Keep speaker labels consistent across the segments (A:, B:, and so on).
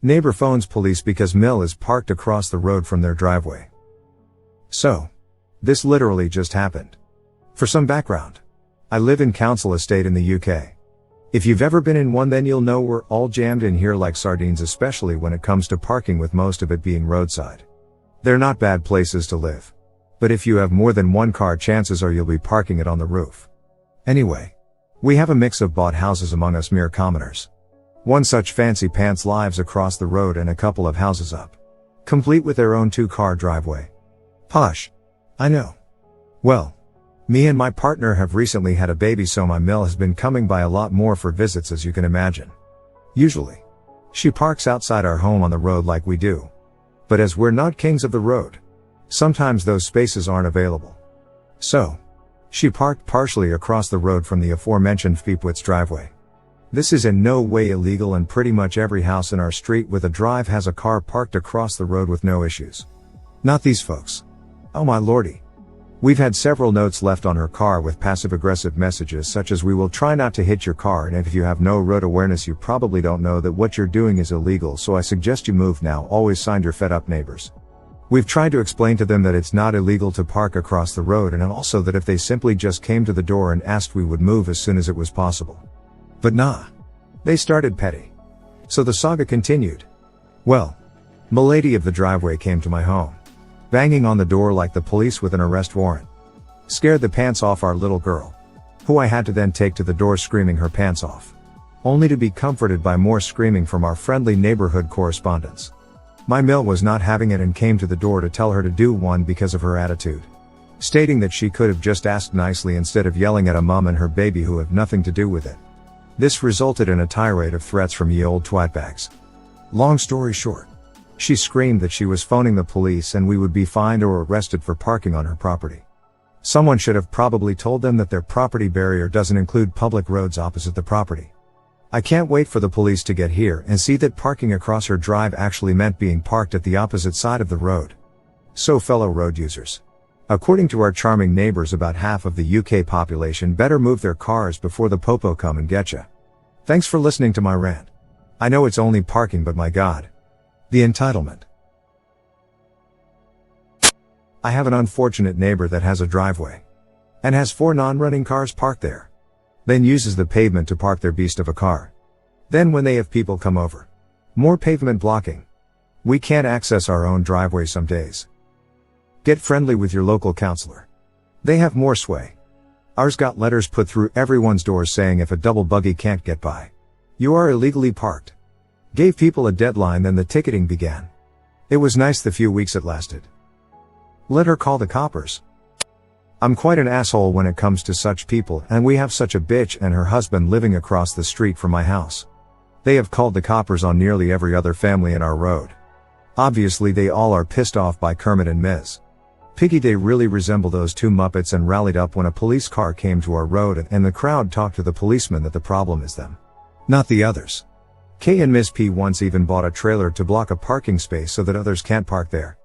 A: Neighbor phones police because Mill is parked across the road from their driveway. So, this literally just happened. For some background, I live in Council Estate in the UK. If you've ever been in one, then you'll know we're all jammed in here like sardines, especially when it comes to parking, with most of it being roadside. They're not bad places to live. But if you have more than one car, chances are you'll be parking it on the roof. Anyway, we have a mix of bought houses among us mere commoners. One such fancy pants lives across the road and a couple of houses up, complete with their own 2-car driveway. Posh. I know. Well, me and my partner have recently had a baby, so my Mill has been coming by a lot more for visits, as you can imagine. Usually, she parks outside our home on the road like we do. But as we're not kings of the road, sometimes those spaces aren't available. So, she parked partially across the road from the aforementioned Feepwit's driveway. This is in no way illegal, and pretty much every house in our street with a drive has a car parked across the road with no issues. Not these folks. Oh my lordy. We've had several notes left on her car with passive-aggressive messages such as, "We will try not to hit your car, and if you have no road awareness you probably don't know that what you're doing is illegal, so I suggest you move now. Always signed, your fed-up neighbors." We've tried to explain to them that it's not illegal to park across the road, and also that if they simply just came to the door and asked, we would move as soon as it was possible. But nah. They started petty. So the saga continued. Well, Milady of the driveway came to my home, banging on the door like the police with an arrest warrant. Scared the pants off our little girl, who I had to then take to the door screaming her pants off, only to be comforted by more screaming from our friendly neighborhood correspondents. My Mill was not having it and came to the door to tell her to do one because of her attitude, stating that she could have just asked nicely instead of yelling at a mum and her baby who have nothing to do with it. This resulted in a tirade of threats from ye old twatbags. Long story short, she screamed that she was phoning the police and we would be fined or arrested for parking on her property. Someone should have probably told them that their property barrier doesn't include public roads opposite the property. I can't wait for the police to get here and see that parking across her drive actually meant being parked at the opposite side of the road. So fellow road users, according to our charming neighbors, about half of the UK population better move their cars before the popo come and get ya. Thanks for listening to my rant. I know it's only parking, but my God. The entitlement. I have an unfortunate neighbor that has a driveway and has 4 non-running cars parked there, then uses the pavement to park their beast of a car. Then when they have people come over, more pavement blocking. We can't access our own driveway some days. Get friendly with your local councillor. They have more sway. Ours got letters put through everyone's doors saying if a double buggy can't get by, you are illegally parked. Gave people a deadline, then the ticketing began. It was nice the few weeks it lasted. Let her call the coppers. I'm quite an asshole when it comes to such people, and we have such a bitch and her husband living across the street from my house. They have called the coppers on nearly every other family in our road. Obviously they all are pissed off by Kermit and Ms. Piggy. They really resemble those 2 Muppets and rallied up when a police car came to our road and the crowd talked to the policeman that the problem is them, not the others. K and Miss P once even bought a trailer to block a parking space so that others can't park there.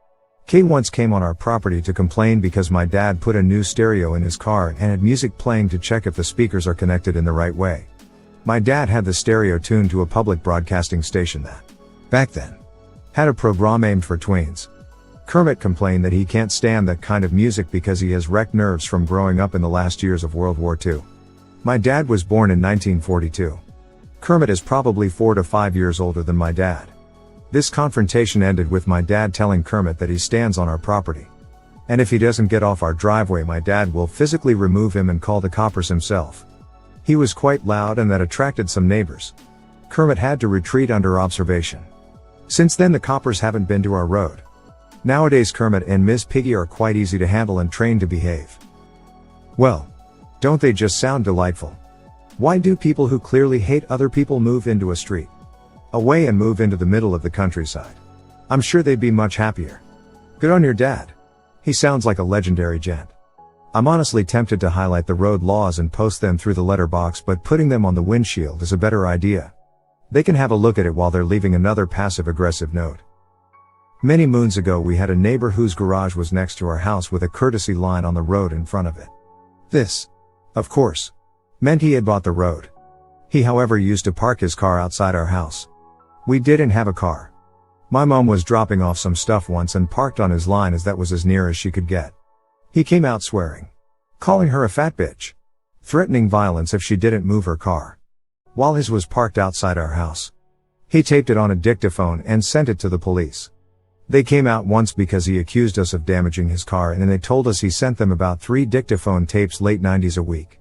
A: K once came on our property to complain because my dad put a new stereo in his car and had music playing to check if the speakers are connected in the right way. My dad had the stereo tuned to a public broadcasting station that, back then, had a program aimed for tweens. Kermit complained that he can't stand that kind of music because he has wrecked nerves from growing up in the last years of World War II. My dad was born in 1942. Kermit is probably 4 to 5 years older than my dad. This confrontation ended with my dad telling Kermit that he stands on our property, and if he doesn't get off our driveway my dad will physically remove him and call the coppers himself. He was quite loud and that attracted some neighbors. Kermit had to retreat under observation. Since then the coppers haven't been to our road. Nowadays Kermit and Miss Piggy are quite easy to handle and trained to behave. Well, don't they just sound delightful? Why do people who clearly hate other people move into a street away and move into the middle of the countryside? I'm sure they'd be much happier. Good on your dad. He sounds like a legendary gent. I'm honestly tempted to highlight the road laws and post them through the letterbox, but putting them on the windshield is a better idea. They can have a look at it while they're leaving another passive-aggressive note. Many moons ago we had a neighbor whose garage was next to our house with a courtesy line on the road in front of it. This, of course, meant he had bought the road. He however used to park his car outside our house. We didn't have a car. My mom was dropping off some stuff once and parked on his line as that was as near as she could get. He came out swearing, calling her a fat bitch, threatening violence if she didn't move her car, while his was parked outside our house. He taped it on a dictaphone and sent it to the police. They came out once because he accused us of damaging his car, and then they told us he sent them about 3 dictaphone tapes late 90s a week.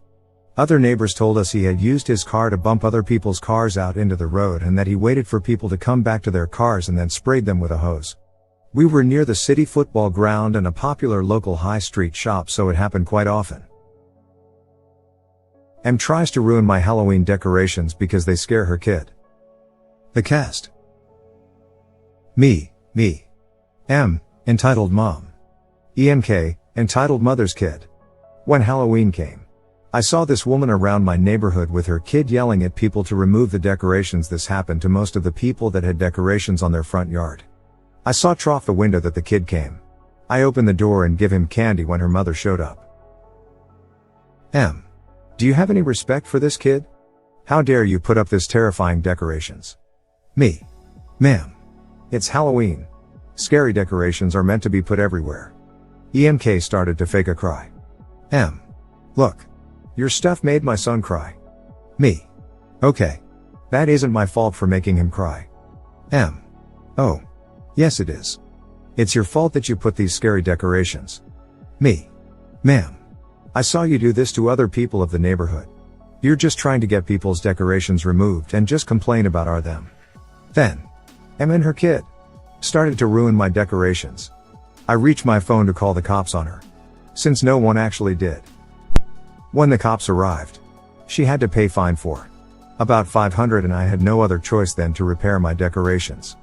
A: Other neighbors told us he had used his car to bump other people's cars out into the road and that he waited for people to come back to their cars and then sprayed them with a hose. We were near the city football ground and a popular local high street shop, so it happened quite often. M tries to ruin my Halloween decorations because they scare her kid. The cast. Me. M, entitled Mom. EMK, entitled Mother's Kid. When Halloween came, I saw this woman around my neighborhood with her kid yelling at people to remove the decorations. This happened to most of the people that had decorations on their front yard. I saw trough the window that the kid came. I opened the door and give him candy when her mother showed up. M, do you have any respect for this kid? How dare you put up this terrifying decorations? Me. Ma'am. It's Halloween. Scary decorations are meant to be put everywhere. EMK started to fake a cry. M. Look. Your stuff made my son cry. Me. Okay. That isn't my fault for making him cry. M. Oh. Yes it is. It's your fault that you put these scary decorations. Me. Ma'am. I saw you do this to other people of the neighborhood. You're just trying to get people's decorations removed and just complain about them. Then, M and her kid started to ruin my decorations. I reached my phone to call the cops on her, since no one actually did. When the cops arrived, she had to pay fine for about $500, and I had no other choice then to repair my decorations.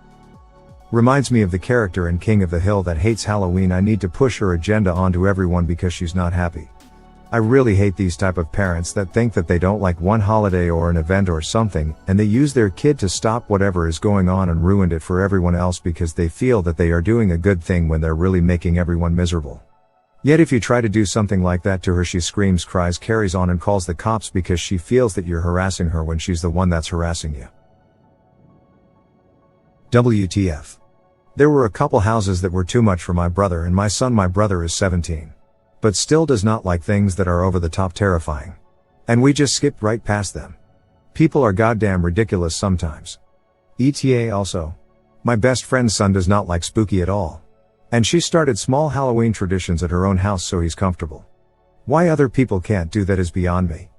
A: Reminds me of the character in King of the Hill that hates Halloween. I need to push her agenda onto everyone because she's not happy. I really hate these type of parents that think that they don't like one holiday or an event or something, and they use their kid to stop whatever is going on and ruined it for everyone else because they feel that they are doing a good thing when they're really making everyone miserable. Yet if you try to do something like that to her, she screams, cries, carries on, and calls the cops because she feels that you're harassing her when she's the one that's harassing you. WTF. There were a couple houses that were too much for my brother and my son. My brother is 17. But still does not like things that are over the top terrifying. And we just skipped right past them. People are goddamn ridiculous sometimes. ETA also. My best friend's son does not like spooky at all. And she started small Halloween traditions at her own house so he's comfortable. Why other people can't do that is beyond me.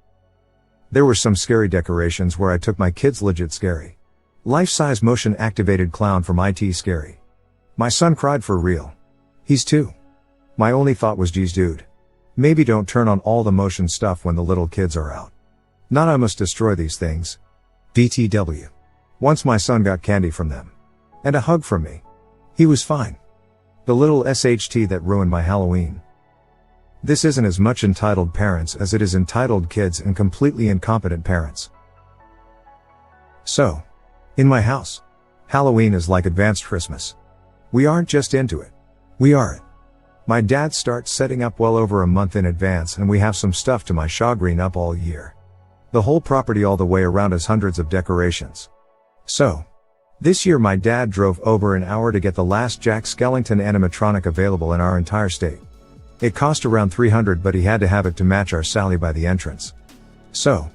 A: There were some scary decorations where I took my kids legit scary. Life-size motion activated clown from IT scary. My son cried for real. He's 2. My only thought was, geez dude. Maybe don't turn on all the motion stuff when the little kids are out. Not I must destroy these things. BTW. Once my son got candy from them. And a hug from me. He was fine. The little SHT that ruined my Halloween. This isn't as much entitled parents as it is entitled kids and completely incompetent parents. So. In my house. Halloween is like advanced Christmas. We aren't just into it. We are it. My dad starts setting up well over a month in advance, and we have some stuff to my chagrin up all year. The whole property all the way around has hundreds of decorations. So. This year my dad drove over an hour to get the last Jack Skellington animatronic available in our entire state. It cost around $300, but he had to have it to match our Sally by the entrance. So.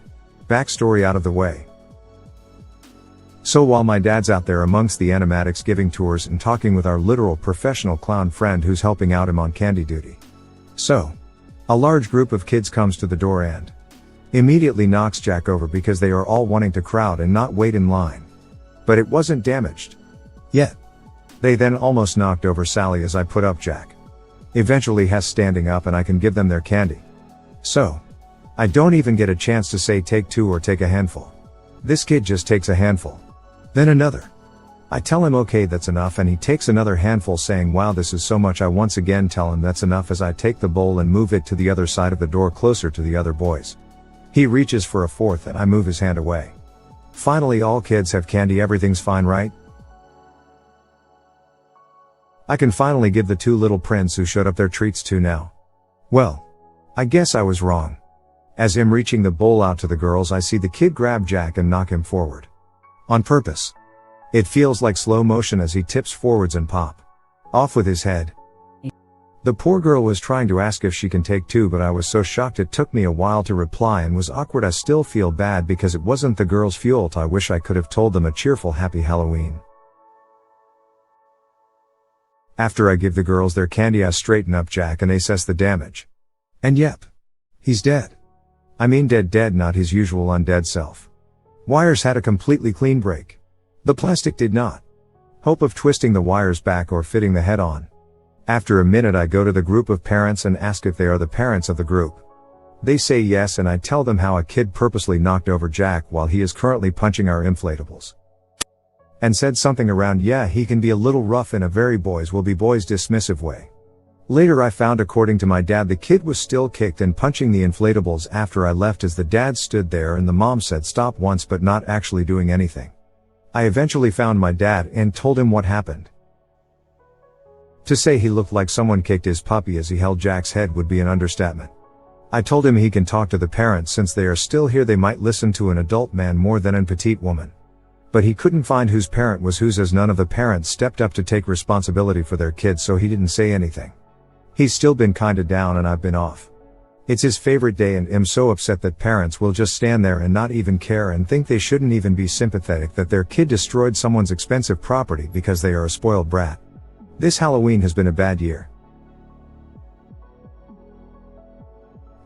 A: Backstory out of the way. So while my dad's out there amongst the animatics giving tours and talking with our literal professional clown friend who's helping out him on candy duty. So. A large group of kids comes to the door and immediately knocks Jack over because they are all wanting to crowd and not wait in line. But it wasn't damaged yet. They then almost knocked over Sally as I put up Jack. Eventually has standing up and I can give them their candy. So. I don't even get a chance to say take 2 or take a handful. This kid just takes a handful. Then another. I tell him okay, that's enough, and he takes another handful saying wow, this is so much. I once again tell him that's enough as I take the bowl and move it to the other side of the door closer to the other boys. He reaches for a fourth and I move his hand away. Finally all kids have candy, everything's fine, right? I can finally give the 2 little prints who showed up their treats too now. Well. I guess I was wrong. As I'm reaching the bowl out to the girls, I see the kid grab Jack and knock him forward. On purpose. It feels like slow motion as he tips forwards and pop off with his head. The poor girl was trying to ask if she can take two, but I was so shocked it took me a while to reply and was awkward. I still feel bad because it wasn't the girl's fault. I wish I could have told them a cheerful happy Halloween. After I give the girls their candy, I straighten up Jack and assess the damage. And yep, he's dead. I mean dead, not his usual undead self. Wires had a completely clean break. The plastic did not. Hope of twisting the wires back or fitting the head on. After a minute I go to the group of parents and ask if they are the parents of the group. They say yes, and I tell them how a kid purposely knocked over Jack while he is currently punching our inflatables. And said something around, yeah, he can be a little rough in a very boys will be boys dismissive way. Later I found, according to my dad, the kid was still kicked and punching the inflatables after I left, as the dad stood there and the mom said stop once but not actually doing anything. I eventually found my dad and told him what happened. To say he looked like someone kicked his puppy as he held Jack's head would be an understatement. I told him he can talk to the parents since they are still here. They might listen to an adult man more than a petite woman. But he couldn't find whose parent was whose, as none of the parents stepped up to take responsibility for their kids, so he didn't say anything. He's still been kinda down and I've been off. It's his favorite day and am so upset that parents will just stand there and not even care and think they shouldn't even be sympathetic that their kid destroyed someone's expensive property because they are a spoiled brat. This Halloween has been a bad year.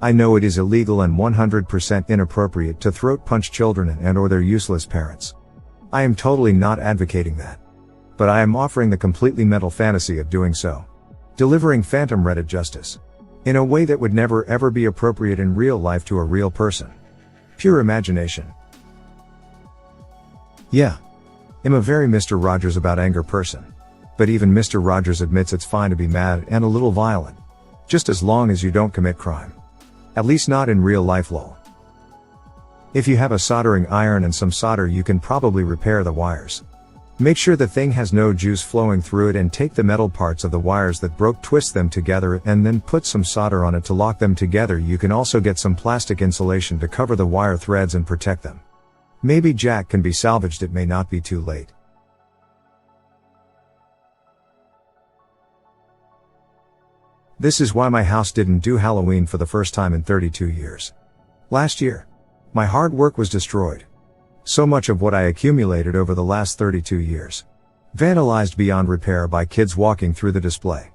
A: I know it is illegal and 100% inappropriate to throat punch children and or their useless parents. I am totally not advocating that. But I am offering the completely mental fantasy of doing so. Delivering phantom Reddit justice. In a way that would never ever be appropriate in real life to a real person. Pure imagination. Yeah. I'm a very Mr. Rogers about anger person. But even Mr. Rogers admits it's fine to be mad and a little violent. Just as long as you don't commit crime. At least not in real life, lol. If you have a soldering iron and some solder, you can probably repair the wires. Make sure the thing has no juice flowing through it, and take the metal parts of the wires that broke, twist them together, and then put some solder on it to lock them together. You can also get some plastic insulation to cover the wire threads and protect them. Maybe Jack can be salvaged. It may not be too late. This is why my house didn't do Halloween for the first time in 32 years. Last year, my hard work was destroyed. So much of what I accumulated over the last 32 years. Vandalized beyond repair by kids walking through the display.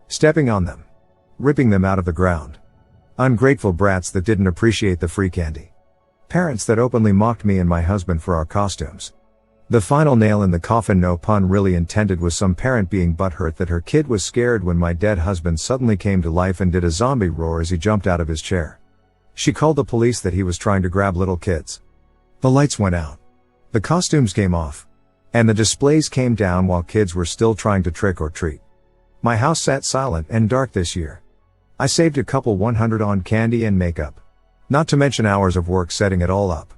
A: Stepping on them. Ripping them out of the ground. Ungrateful brats that didn't appreciate the free candy. Parents that openly mocked me and my husband for our costumes. The final nail in the coffin, no pun really intended, was some parent being butthurt that her kid was scared when my dead husband suddenly came to life and did a zombie roar as he jumped out of his chair. She called the police that he was trying to grab little kids. The lights went out. The costumes came off. And the displays came down while kids were still trying to trick or treat. My house sat silent and dark this year. I saved a couple 100 on candy and makeup. Not to mention hours of work setting it all up.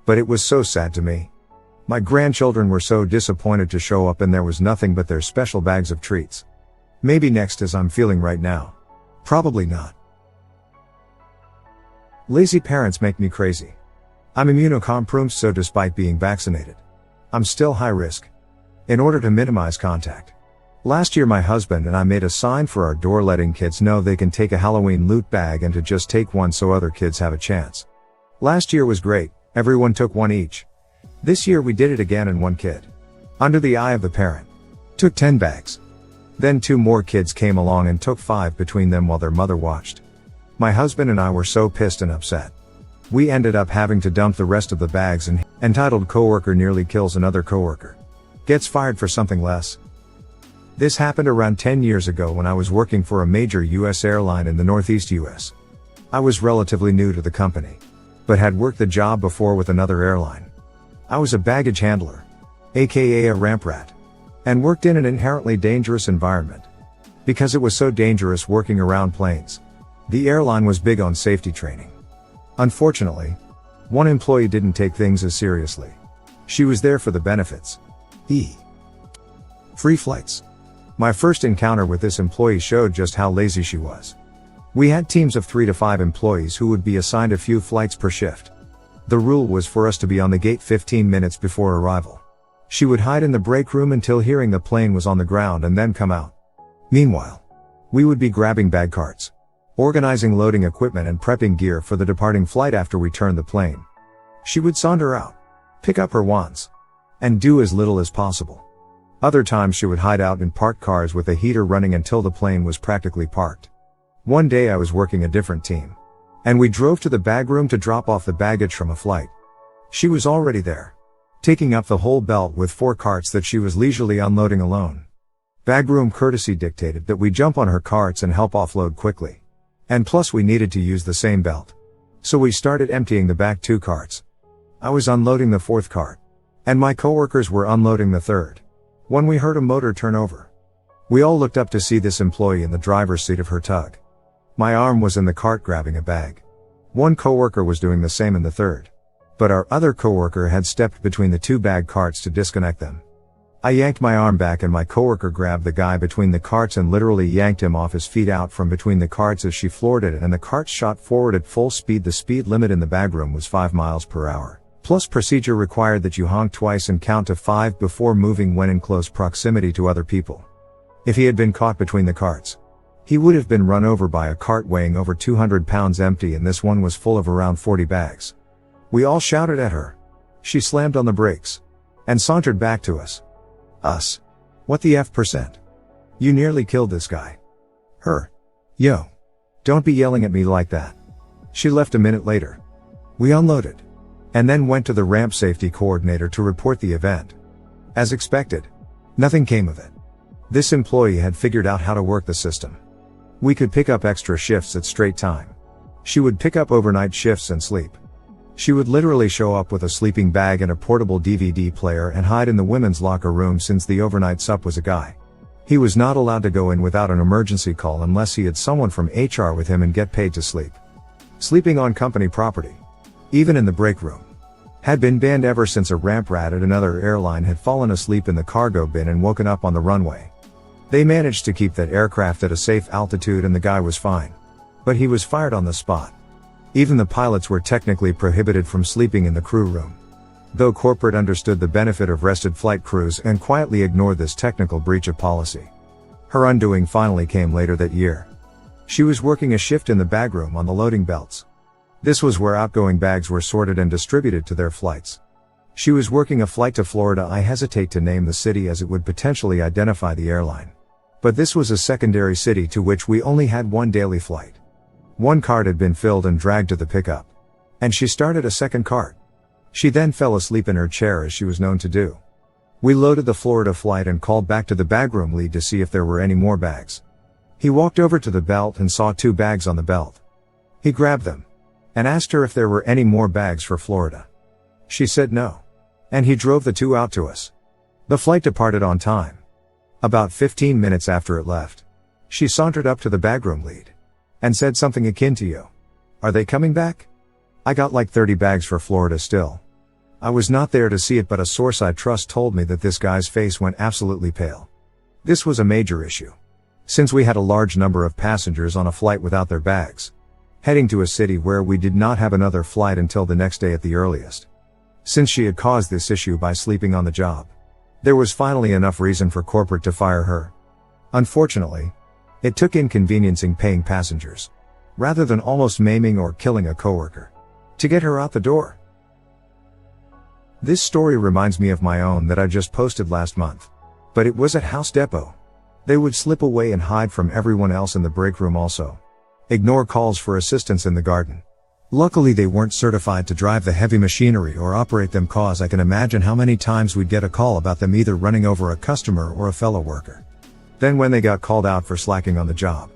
A: But it was so sad to me. My grandchildren were so disappointed to show up and there was nothing but their special bags of treats. Maybe next, as I'm feeling right now. Probably not. Lazy parents make me crazy. I'm immunocompromised, so despite being vaccinated, I'm still high risk. In order to minimize contact. Last year my husband and I made a sign for our door letting kids know they can take a Halloween loot bag and to just take one so other kids have a chance. Last year was great, everyone took one each. This year we did it again and one kid, under the eye of the parent, took 10 bags. Then 2 more kids came along and took 5 between them while their mother watched. My husband and I were so pissed and upset. We ended up having to dump the rest of the bags, and entitled coworker nearly kills another coworker. Gets fired for something less. This happened around 10 years ago when I was working for a major US airline in the Northeast US. I was relatively new to the company, but had worked the job before with another airline. I was a baggage handler, aka a ramp rat, and worked in an inherently dangerous environment. Because it was so dangerous working around planes. The airline was big on safety training. Unfortunately, one employee didn't take things as seriously. She was there for the benefits. Free flights. My first encounter with this employee showed just how lazy she was. We had teams of 3 to 5 employees who would be assigned a few flights per shift. The rule was for us to be on the gate 15 minutes before arrival. She would hide in the break room until hearing the plane was on the ground and then come out. Meanwhile, we would be grabbing bag carts, organizing loading equipment and prepping gear for the departing flight after we turned the plane. She would saunter out, pick up her wands, and do as little as possible. Other times she would hide out in parked cars with the heater running until the plane was practically parked. One day I was working a different team, and we drove to the bag room to drop off the baggage from a flight. She was already there, taking up the whole belt with 4 carts that she was leisurely unloading alone. Bag room courtesy dictated that we jump on her carts and help offload quickly. And plus we needed to use the same belt. So we started emptying the back 2 carts. I was unloading the 4th cart, and my coworkers were unloading the 3rd, when we heard a motor turn over. We all looked up to see this employee in the driver's seat of her tug. My arm was in the cart grabbing a bag. One coworker was doing the same in the 3rd. But our other coworker had stepped between the 2 bag carts to disconnect them. I yanked my arm back and my coworker grabbed the guy between the carts and literally yanked him off his feet out from between the carts as she floored it, and the cart shot forward at full speed. The speed limit in the bag room was 5 miles per hour. Plus procedure required that you honk twice and count to 5 before moving when in close proximity to other people. If he had been caught between the carts, he would have been run over by a cart weighing over 200 pounds empty, and this one was full of around 40 bags. We all shouted at her. She slammed on the brakes and sauntered back to us. Us. What the F%? You nearly killed this guy. Her. Yo. Don't be yelling at me like that. She left a minute later. We unloaded and then went to the ramp safety coordinator to report the event. As expected, nothing came of it. This employee had figured out how to work the system. We could pick up extra shifts at straight time. She would pick up overnight shifts and sleep. She would literally show up with a sleeping bag and a portable DVD player and hide in the women's locker room since the overnight sup was a guy. He was not allowed to go in without an emergency call unless he had someone from HR with him and get paid to sleep. Sleeping on company property, even in the break room, had been banned ever since a ramp rat at another airline had fallen asleep in the cargo bin and woken up on the runway. They managed to keep that aircraft at a safe altitude and the guy was fine. But he was fired on the spot. Even the pilots were technically prohibited from sleeping in the crew room. Though corporate understood the benefit of rested flight crews and quietly ignored this technical breach of policy. Her undoing finally came later that year. She was working a shift in the bag room on the loading belts. This was where outgoing bags were sorted and distributed to their flights. She was working a flight to Florida. I hesitate to name the city as it would potentially identify the airline. But this was a secondary city to which we only had one daily flight. One cart had been filled and dragged to the pickup, and she started a second cart. She then fell asleep in her chair as she was known to do. We loaded the Florida flight and called back to the bagroom lead to see if there were any more bags. He walked over to the belt and saw 2 bags on the belt. He grabbed them and asked her if there were any more bags for Florida. She said no, and he drove the 2 out to us. The flight departed on time. About 15 minutes after it left, she sauntered up to the bagroom lead and said something akin to, "Yo, are they coming back? I got like 30 bags for Florida still." I was not there to see it, but a source I trust told me that this guy's face went absolutely pale. This was a major issue, since we had a large number of passengers on a flight without their bags, heading to a city where we did not have another flight until the next day at the earliest. Since she had caused this issue by sleeping on the job, there was finally enough reason for corporate to fire her. Unfortunately, it took inconveniencing paying passengers, rather than almost maiming or killing a coworker, to get her out the door. This story reminds me of my own that I just posted last month. But it was at House Depot. They would slip away and hide from everyone else in the break room also. Ignore calls for assistance in the garden. Luckily they weren't certified to drive the heavy machinery or operate them, cause I can imagine how many times we'd get a call about them either running over a customer or a fellow worker. Then when they got called out for slacking on the job,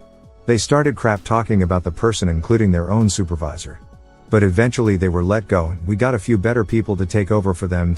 A: they started crap talking about the person, including their own supervisor. But eventually they were let go and we got a few better people to take over for them.